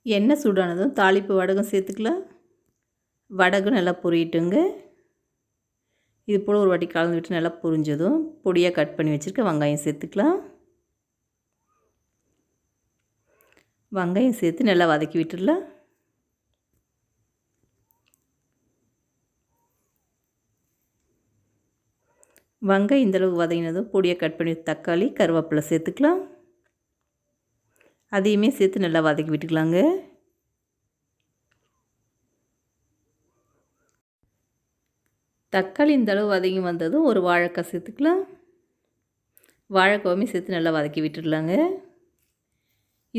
எண்ணெய் சூடானதும் தாளிப்பு வடகம் சேர்த்துக்கலாம். வடகம் நல்லா பொரியட்டுங்க. இது போல் ஒரு வாட்டி கலந்து விட்டு நல்லா பொரிஞ்சதும் பொடியாக கட் பண்ணி வச்சுருக்க வெங்காயம் சேர்த்துக்கலாம். வெங்காயம் சேர்த்து நல்லா வதக்கி விட்டுடலாம். வெங்காயம் இந்தளவு வதங்கினதும் பொடியாக கட் பண்ணி தக்காளி கருவேப்பிலை சேர்த்துக்கலாம். அதையுமே சேர்த்து நல்லா வதக்கி விட்டுக்கலாங்க. தக்காளி இந்தளவு வதங்கி வந்ததும் ஒரு வாழைக்காய் சேர்த்துக்கலாம். வாழைக்காவுமே சேர்த்து நல்லா வதக்கி விட்டுடலாங்க.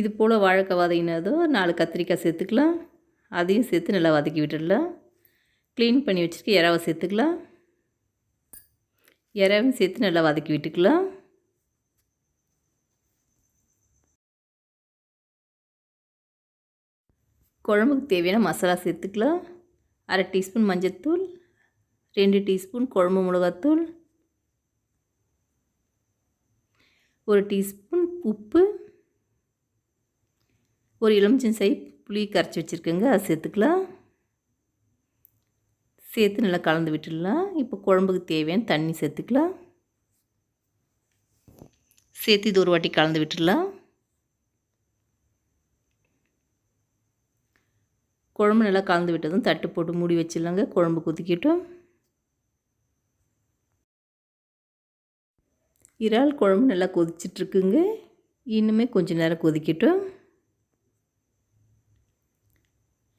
இது போல் வாழைக்காய் வதங்கினதும் 4 கத்திரிக்காய் சேர்த்துக்கலாம். அதையும் சேர்த்து நல்லா வதக்கி விட்டுடலாம். க்ளீன் பண்ணி வச்சுட்டு இறாவை சேர்த்துக்கலாம். இறாவையும் சேர்த்து நல்லா வதக்கி விட்டுக்கலாம். குழம்புக்கு தேவையான மசாலா சேர்த்துக்கலாம். 1/2 டீஸ்பூன் மஞ்சள்தூள், 2 டீஸ்பூன் குழம்பு மிளகாத்தூள், 1 டீஸ்பூன் உப்பு, ஒரு எலுமிச்சம் சைஸ் புளி கரைச்சி வச்சுருக்கேங்க, அதை சேர்த்துக்கலாம். சேர்த்து நல்லா கலந்து விட்டுடலாம். இப்போ குழம்புக்கு தேவையான தண்ணி சேர்த்துக்கலாம். சேர்த்து இது ஒரு வாட்டி கலந்து விட்டுடலாம். குழம்பு நல்லா கலந்து விட்டதும் தட்டு போட்டு மூடி வச்சிடலாங்க. குழம்பு கொதிக்கட்டும். இறால் குழம்பு நல்லா கொதிச்சிட்ருக்குங்க. இன்னுமே கொஞ்சம் நேரம் கொதிக்கட்டும்.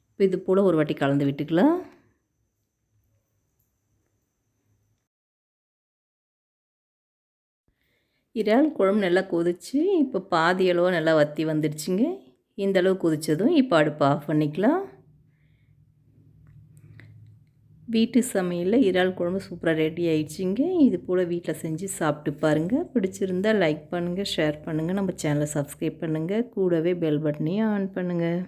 இப்போ இது போல் ஒரு வாட்டி கலந்து விட்டுக்கலாம். இறால் குழம்பு நல்லா கொதிச்சு இப்போ பாதி அளவு நல்லா வற்றி வந்துடுச்சுங்க. இந்த அளவு கொதித்ததும் இப்போ அடுப்பை ஆஃப் பண்ணிக்கலாம். வீட்டு சமையலில் இறால் குழம்பு சூப்பராக ரெடி ஆயிடுச்சுங்க. இது போல் வீட்டில் செஞ்சு சாப்பிட்டு பாருங்கள். பிடிச்சிருந்தால் லைக் பண்ணுங்கள், ஷேர் பண்ணுங்கள், நம்ம சேனலை சப்ஸ்கிரைப் பண்ணுங்கள், கூடவே பெல் பட்டனையும் ஆன் பண்ணுங்கள்.